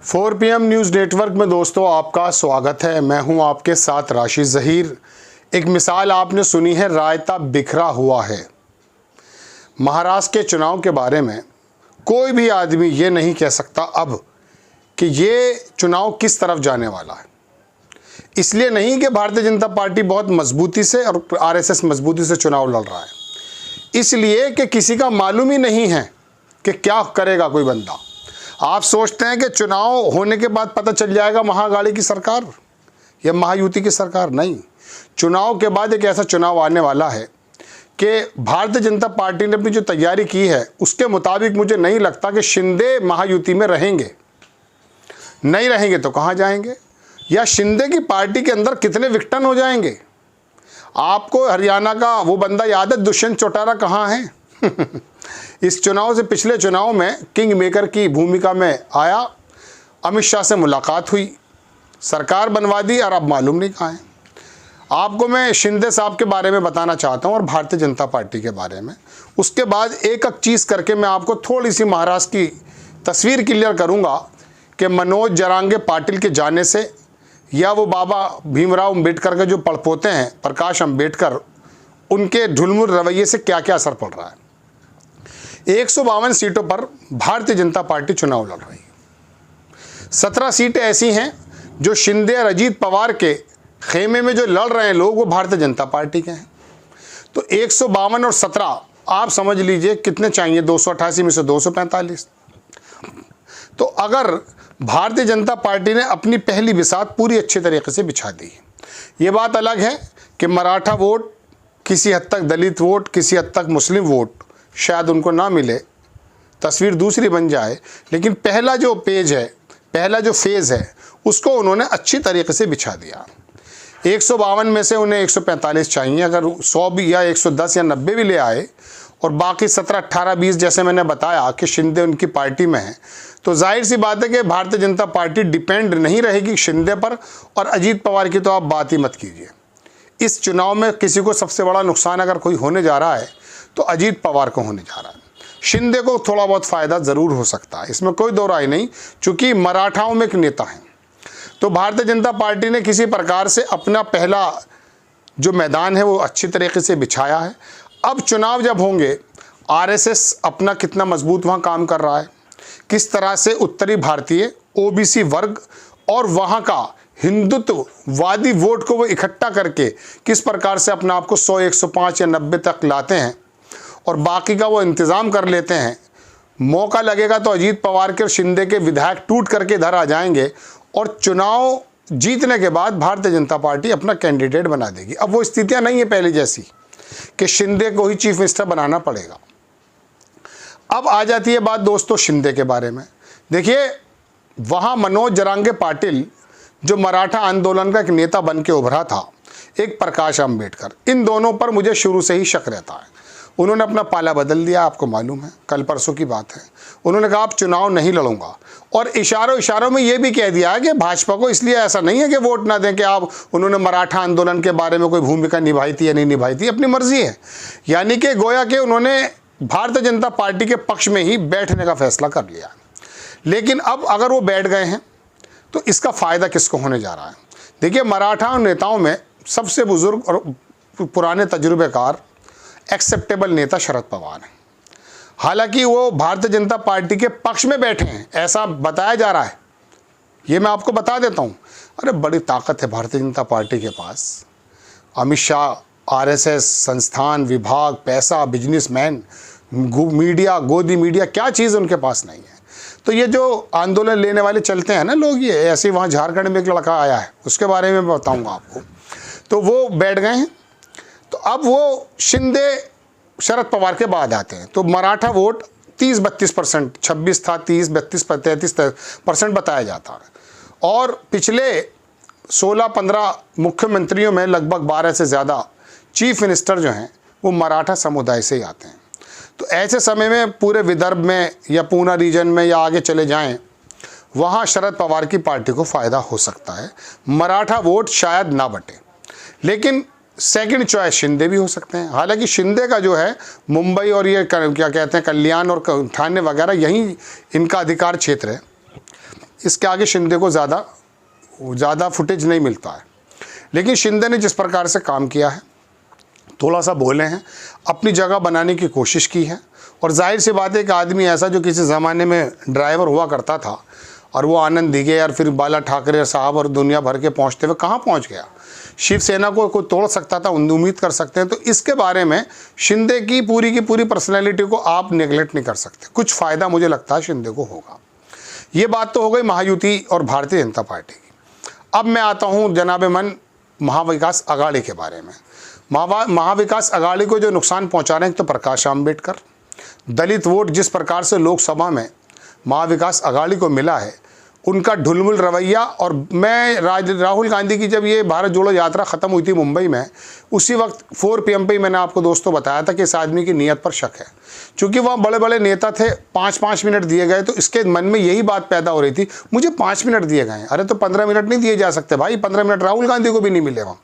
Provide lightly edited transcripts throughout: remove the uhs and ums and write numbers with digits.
4 PM news network में दोस्तों आपका स्वागत है। मैं हूं आपके साथ राशिद ज़हीर। एक मिसाल आपने सुनी है, रायता बिखरा हुआ है। महाराष्ट्र के चुनाव के बारे में कोई भी आदमी ये नहीं कह सकता अब कि ये चुनाव किस तरफ जाने वाला है। इसलिए नहीं कि भारतीय जनता पार्टी बहुत मजबूती से और RSS मजबूती से चुनाव लड़ रहा है, इसलिए कि किसी का मालूम ही नहीं है कि क्या करेगा कोई बंदा। आप सोचते हैं कि चुनाव होने के बाद पता चल जाएगा महाअघाड़ी की सरकार या महायुति की सरकार। नहीं, चुनाव के बाद एक ऐसा चुनाव आने वाला है कि भारतीय जनता पार्टी ने अपनी जो तैयारी की है उसके मुताबिक मुझे नहीं लगता कि शिंदे महायुति में रहेंगे। नहीं रहेंगे तो कहाँ जाएंगे, या शिंदे की पार्टी के अंदर कितने विघटन हो जाएंगे। आपको हरियाणा का वो बंदा याद है, दुष्यंत चौटाला कहाँ है? इस चुनाव से पिछले चुनाव में किंग मेकर की भूमिका में आया, अमित शाह से मुलाकात हुई, सरकार बनवा दी और अब मालूम नहीं कहाँ है। आपको मैं शिंदे साहब के बारे में बताना चाहता हूँ और भारतीय जनता पार्टी के बारे में। उसके बाद एक एक चीज़ करके मैं आपको थोड़ी सी महाराष्ट्र की तस्वीर क्लियर करूँगा कि मनोज जरांगे पाटिल के जाने से या वो बाबा भीमराव अम्बेडकर के जो पड़पोते हैं प्रकाश अम्बेडकर, उनके ढुलमुल रवैये से क्या क्या असर पड़ रहा है। 152 सीटों पर भारतीय जनता पार्टी चुनाव लड़ रही है। 17 सीटें ऐसी हैं जो शिंदे और अजीत पवार के खेमे में जो लड़ रहे हैं लोग, वो भारतीय जनता पार्टी के हैं। तो 152 और 17 आप समझ लीजिए कितने चाहिए, 288 में से 245। तो अगर भारतीय जनता पार्टी ने अपनी पहली बिसात पूरी अच्छे तरीके से बिछा दी है। ये बात अलग है कि मराठा वोट, किसी हद तक दलित वोट, किसी हद तक मुस्लिम वोट शायद उनको ना मिले, तस्वीर दूसरी बन जाए, लेकिन पहला जो पेज है, पहला जो फेज़ है, उसको उन्होंने अच्छी तरीके से बिछा दिया। 152 में से उन्हें 145 चाहिए। अगर 100 भी या 110 या 90 भी ले आए और बाकी 17, 18, 20 जैसे मैंने बताया कि शिंदे उनकी पार्टी में है, तो जाहिर सी बात है कि भारतीय जनता पार्टी डिपेंड नहीं रहेगी शिंदे पर। और अजीत पवार की तो आप बात ही मत कीजिए। इस चुनाव में किसी को सबसे बड़ा नुकसान अगर कोई होने जा रहा है तो अजीत पवार को होने जा रहा है। शिंदे को थोड़ा बहुत फ़ायदा ज़रूर हो सकता है, इसमें कोई दो राय नहीं, चूँकि मराठाओं में एक नेता हैं। तो भारतीय जनता पार्टी ने किसी प्रकार से अपना पहला जो मैदान है वो अच्छी तरीके से बिछाया है। अब चुनाव जब होंगे, RSS अपना कितना मजबूत वहाँ काम कर रहा है, किस तरह से उत्तरी भारतीय OBC वर्ग और वहाँ का हिंदुत्ववादी वोट को वो इकट्ठा करके किस प्रकार से अपना आप को 100, 105 या 90 तक लाते हैं और बाकी का वो इंतज़ाम कर लेते हैं। मौका लगेगा तो अजीत पवार के और शिंदे के विधायक टूट करके इधर आ जाएंगे और चुनाव जीतने के बाद भारतीय जनता पार्टी अपना कैंडिडेट बना देगी। अब वो स्थितियां नहीं है पहले जैसी कि शिंदे को ही चीफ मिनिस्टर बनाना पड़ेगा। अब आ जाती है बात दोस्तों शिंदे के बारे में। देखिए, वहाँ मनोज जरांगे पाटिल जो मराठा आंदोलन का एक नेता बन के उभरा था, एक प्रकाश अम्बेडकर, इन दोनों पर मुझे शुरू से ही शक रहता है। उन्होंने अपना पाला बदल दिया, आपको मालूम है, कल परसों की बात है। उन्होंने कहा आप चुनाव नहीं लड़ूंगा और इशारों में ये भी कह दिया है कि भाजपा को इसलिए ऐसा नहीं है कि वोट ना दें कि आप, उन्होंने मराठा आंदोलन के बारे में कोई भूमिका निभाई थी या नहीं निभाई थी, अपनी मर्जी है। यानी कि गोया कि उन्होंने भारतीय जनता पार्टी के पक्ष में ही बैठने का फैसला कर लिया। लेकिन अब अगर वो बैठ गए हैं तो इसका फ़ायदा किसको होने जा रहा है। देखिए, मराठा नेताओं में सबसे बुजुर्ग और पुराने तजुर्बेकार एक्सेप्टेबल नेता शरद पवार हैं। हालांकि वो भारतीय जनता पार्टी के पक्ष में बैठे हैं ऐसा बताया जा रहा है, ये मैं आपको बता देता हूँ। अरे बड़ी ताकत है भारतीय जनता पार्टी के पास। अमित शाह, RSS, संस्थान, विभाग, पैसा, बिजनेसमैन, मीडिया, गोदी मीडिया, क्या चीज़ उनके पास नहीं है। तो ये जो आंदोलन लेने वाले चलते हैं ना लोग, ये ऐसे वहाँ झारखंड में एक लड़का आया है, उसके बारे में बताऊँगा आपको। तो वो बैठ गए हैं। तो अब वो शिंदे शरद पवार के बाद आते हैं। तो मराठा वोट 30-32%, 26 था, 30-32-33% बताया जाता है। और पिछले 16-15 मुख्यमंत्रियों में लगभग 12 से ज़्यादा चीफ मिनिस्टर जो हैं वो मराठा समुदाय से ही आते हैं। तो ऐसे समय में पूरे विदर्भ में या पूना रीजन में या आगे चले जाएं, वहाँ शरद पवार की पार्टी को फ़ायदा हो सकता है। मराठा वोट शायद ना बटे, लेकिन सेकंड चॉइस शिंदे भी हो सकते हैं। हालांकि शिंदे का जो है मुंबई और ये क्या कहते हैं कल्याण और ठाणे वगैरह, यहीं इनका अधिकार क्षेत्र है। इसके आगे शिंदे को ज़्यादा फुटेज नहीं मिलता है। लेकिन शिंदे ने जिस प्रकार से काम किया है, थोड़ा सा बोले हैं, अपनी जगह बनाने की कोशिश की है। और जाहिर सी बात है, एक आदमी ऐसा जो किसी ज़माने में ड्राइवर हुआ करता था और वो आनंद दिघे और फिर बाला ठाकरे साहब और दुनिया भर के पहुंचते हुए कहाँ पहुंच गया, शिवसेना को कोई तोड़ सकता था, उम्मीद कर सकते हैं। तो इसके बारे में शिंदे की पूरी पर्सनैलिटी को आप नेगलेक्ट नहीं कर सकते। कुछ फ़ायदा मुझे लगता है शिंदे को होगा। ये बात तो हो गई महायुति और भारतीय जनता पार्टी की। अब मैं आता हूँ जनाबे मन महाविकास अघाड़ी के बारे में। महाविकास अघाड़ी को जो नुकसान पहुँचा रहे हैं, तो प्रकाश आंबेडकर, दलित वोट जिस प्रकार से लोकसभा में महाविकास अघाड़ी को मिला है, उनका ढुलमुल रवैया। और मैं राहुल गांधी की जब ये भारत जोड़ो यात्रा ख़त्म हुई थी मुंबई में, उसी वक्त 4 PM पे मैंने आपको दोस्तों बताया था कि इस आदमी की नीयत पर शक है। चूँकि वहाँ बड़े बड़े नेता थे, 5-5 मिनट दिए गए, तो इसके मन में यही बात पैदा हो रही थी, मुझे 5 मिनट दिए गए। अरे तो 15 मिनट नहीं दिए जा सकते भाई, 15 मिनट राहुल गांधी को भी नहीं मिले वहाँ।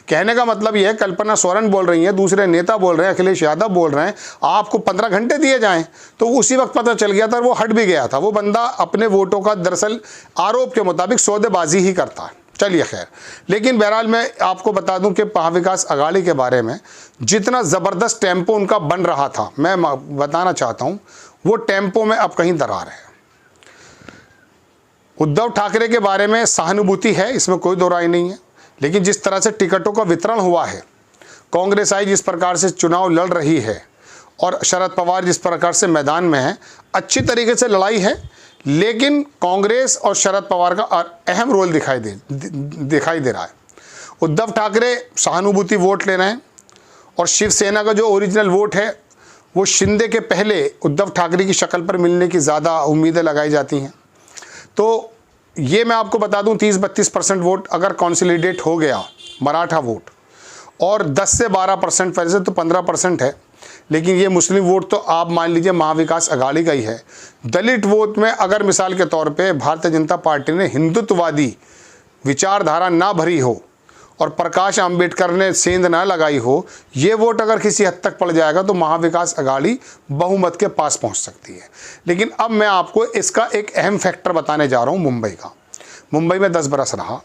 कहने का मतलब यह है, कल्पना सोरेन बोल रही हैं, दूसरे नेता बोल रहे हैं, अखिलेश यादव बोल रहे हैं, आपको 15 घंटे दिए जाएं। तो उसी वक्त पता चल गया था, वो हट भी गया था। वो बंदा अपने वोटों का दरअसल आरोप के मुताबिक सौदेबाजी ही करता है। चलिए खैर, लेकिन बहरहाल मैं आपको बता दूं कि महाविकास अघाड़ी के बारे में जितना ज़बरदस्त टेम्पो उनका बन रहा था, मैं बताना चाहता हूँ, वो टेम्पो में अब कहीं दरार है। उद्धव ठाकरे के बारे में सहानुभूति है, इसमें कोई दो राय नहीं है। लेकिन जिस तरह से टिकटों का वितरण हुआ है, कांग्रेस आई जिस प्रकार से चुनाव लड़ रही है और शरद पवार जिस प्रकार से मैदान में है, अच्छी तरीके से लड़ाई है। लेकिन कांग्रेस और शरद पवार का अहम रोल दिखाई दे रहा है। उद्धव ठाकरे सहानुभूति वोट ले रहे हैं और शिवसेना का जो ओरिजिनल वोट है वो शिंदे के पहले उद्धव ठाकरे की शक्ल पर मिलने की ज़्यादा उम्मीदें लगाई जाती हैं। तो ये मैं आपको बता दूं, 30-32% वोट अगर कॉन्सोलिडेट हो गया मराठा वोट, और 10 से 12% वैसे तो 15% है, लेकिन ये मुस्लिम वोट तो आप मान लीजिए महाविकास अघाड़ी का ही है। दलित वोट में अगर मिसाल के तौर पे भारतीय जनता पार्टी ने हिंदुत्ववादी विचारधारा ना भरी हो और प्रकाश आंबेडकर ने सेंध ना लगाई हो, ये वोट अगर किसी हद तक पड़ जाएगा तो महाविकास अघाड़ी बहुमत के पास पहुंच सकती है। लेकिन अब मैं आपको इसका एक अहम फैक्टर बताने जा रहा हूं मुंबई का। मुंबई में 10 बरस रहा,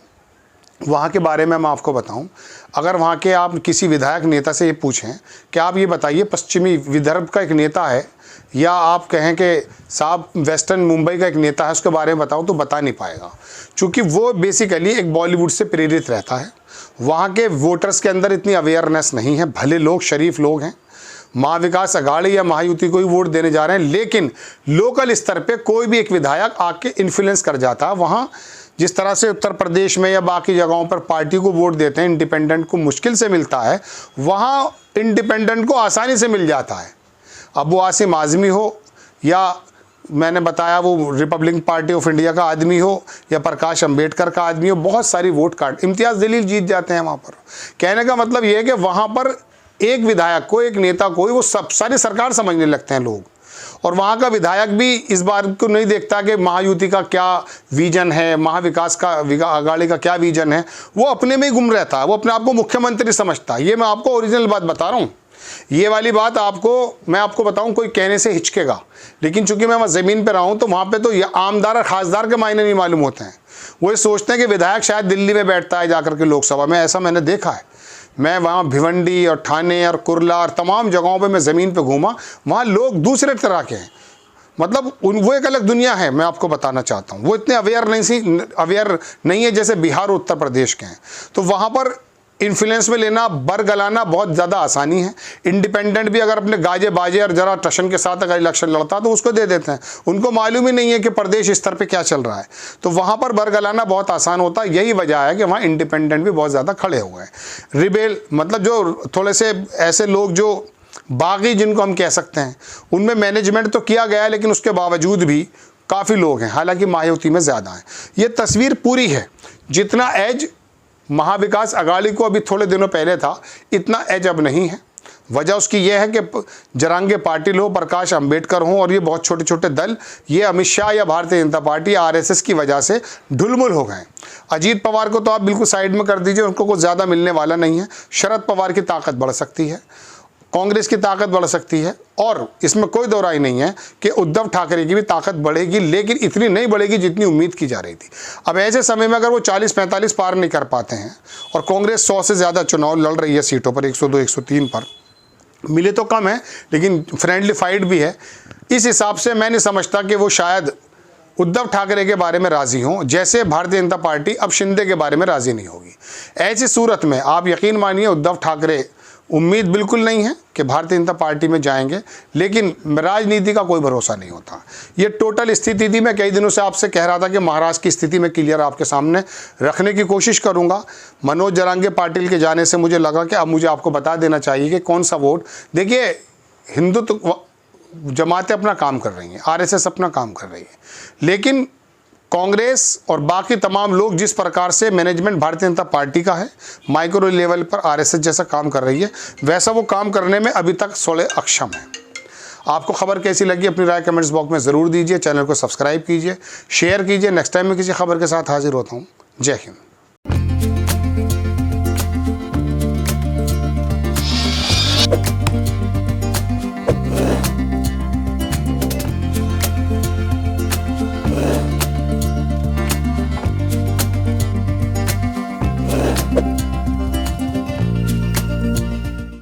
वहाँ के बारे में मैं आपको बताऊं। अगर वहाँ के आप किसी विधायक नेता से ये पूछें कि आप ये बताइए पश्चिमी विदर्भ का एक नेता है, या आप कहें कि साहब वेस्टर्न मुंबई का एक नेता है, उसके बारे में बताऊं, तो बता नहीं पाएगा। क्योंकि वो बेसिकली एक बॉलीवुड से प्रेरित रहता है। वहाँ के वोटर्स के अंदर इतनी अवेयरनेस नहीं है। भले लोग शरीफ लोग हैं, महाविकास अघाड़ी या महायुति को ही वोट देने जा रहे हैं, लेकिन लोकल स्तर पे कोई भी एक विधायक आके इन्फ्लुएंस कर जाता है। वहाँ जिस तरह से उत्तर प्रदेश में या बाकी जगहों पर पार्टी को वोट देते हैं, इंडिपेंडेंट को मुश्किल से मिलता है, वहाँ इंडिपेंडेंट को आसानी से मिल जाता है। अब वो आसिम आज़मी हो, या मैंने बताया वो रिपब्लिकन पार्टी ऑफ इंडिया का आदमी हो, या प्रकाश अंबेडकर का आदमी हो, बहुत सारी वोट काट इम्तियाज़ जलील जीत जाते हैं वहाँ पर। कहने का मतलब ये है कि वहाँ पर एक विधायक को, एक नेता को, वो सब सारी सरकार समझने लगते हैं लोग। और वहाँ का विधायक भी इस बार को नहीं देखता कि महायुति का क्या विजन है, महाविकास का अघाड़ी का क्या विजन है। वो अपने में ही गुम रहता है, वो अपने आप को मुख्यमंत्री समझता है। ये मैं आपको ओरिजिनल बात बता रहा हूँ। ये वाली बात मैं आपको बताऊं, कोई कहने से हिचकेगा, लेकिन चूंकि मैं वहाँ ज़मीन पे रहा हूँ, तो वहाँ पे तो ये आमदार और खासदार के मायने नहीं मालूम होते हैं। वो ये सोचते हैं कि विधायक शायद दिल्ली में बैठता है जाकर के लोकसभा में। ऐसा मैंने देखा है। मैं वहाँ भिवंडी और ठाणे और कुर्ला और तमाम जगहों पे मैं ज़मीन पे घूमा, वहाँ लोग दूसरे तरह के हैं। मतलब वो एक अलग दुनिया है। मैं आपको बताना चाहता हूँ, वो इतने अवेयर नहीं है जैसे बिहार और उत्तर प्रदेश के हैं। तो वहाँ पर इन्फ्लुएंस में लेना, बरगलाना बहुत ज़्यादा आसानी है। इंडिपेंडेंट भी अगर अपने गाजे बाजे और ज़रा टशन के साथ अगर इलेक्शन लड़ता तो उसको दे देते हैं। उनको मालूम ही नहीं है कि प्रदेश स्तर पे क्या चल रहा है। तो वहाँ पर बरगलाना बहुत आसान होता है। यही वजह है कि वहाँ इंडिपेंडेंट भी बहुत ज़्यादा खड़े हुए हैं। रिबेल मतलब जो थोड़े से ऐसे लोग जो बागी जिनको हम कह सकते हैं, उनमें मैनेजमेंट तो किया गया है, लेकिन उसके बावजूद भी काफ़ी लोग हैं, हालांकि महायुति में ज़्यादा हैं। ये तस्वीर पूरी है। जितना एज महाविकास अघाड़ी को अभी थोड़े दिनों पहले था, इतना एज अब नहीं है। वजह उसकी यह है कि जरांगे पाटिल हो, प्रकाश अंबेडकर हों, और ये बहुत छोटे छोटे दल, ये अमित शाह या भारतीय जनता पार्टी आरएसएस की वजह से ढुलमुल हो गए। अजीत पवार को तो आप बिल्कुल साइड में कर दीजिए, उनको कुछ ज़्यादा मिलने वाला नहीं है। शरद पवार की ताकत बढ़ सकती है। कांग्रेस की ताकत बढ़ सकती है और इसमें कोई दो राय नहीं है कि उद्धव ठाकरे की भी ताकत बढ़ेगी, लेकिन इतनी नहीं बढ़ेगी जितनी उम्मीद की जा रही थी। अब ऐसे समय में अगर वो 40-45 पार नहीं कर पाते हैं और कांग्रेस 100 से ज़्यादा चुनाव लड़ रही है सीटों पर, 102 103 पर, मिले तो कम है लेकिन फ्रेंडली फाइट भी है, इस हिसाब से मैं नहीं समझता कि वो शायद उद्धव ठाकरे के बारे में राज़ी हों जैसे भारतीय जनता पार्टी अब शिंदे के बारे में राज़ी नहीं होगी। ऐसी सूरत में आप यकीन मानिए उद्धव ठाकरे, उम्मीद बिल्कुल नहीं है कि भारतीय जनता पार्टी में जाएंगे, लेकिन राजनीति का कोई भरोसा नहीं होता। ये टोटल स्थिति थी। मैं कई दिनों से आपसे कह रहा था कि महाराष्ट्र की स्थिति में क्लियर आपके सामने रखने की कोशिश करूंगा। मनोज जरांगे पाटिल के जाने से मुझे लगा कि अब मुझे आपको बता देना चाहिए कि कौन सा वोट। देखिए, हिंदुत्व जमातें अपना काम कर रही हैं, आरएसएस अपना काम कर रही है, लेकिन कांग्रेस और बाकी तमाम लोग जिस प्रकार से मैनेजमेंट भारतीय जनता पार्टी का है, माइक्रो लेवल पर आरएसएस जैसा काम कर रही है, वैसा वो काम करने में अभी तक थोड़े अक्षम है। आपको खबर कैसी लगी अपनी राय कमेंट्स बॉक्स में ज़रूर दीजिए। चैनल को सब्सक्राइब कीजिए, शेयर कीजिए। नेक्स्ट टाइम मैं किसी खबर के साथ हाजिर होता हूँ। जय हिंद।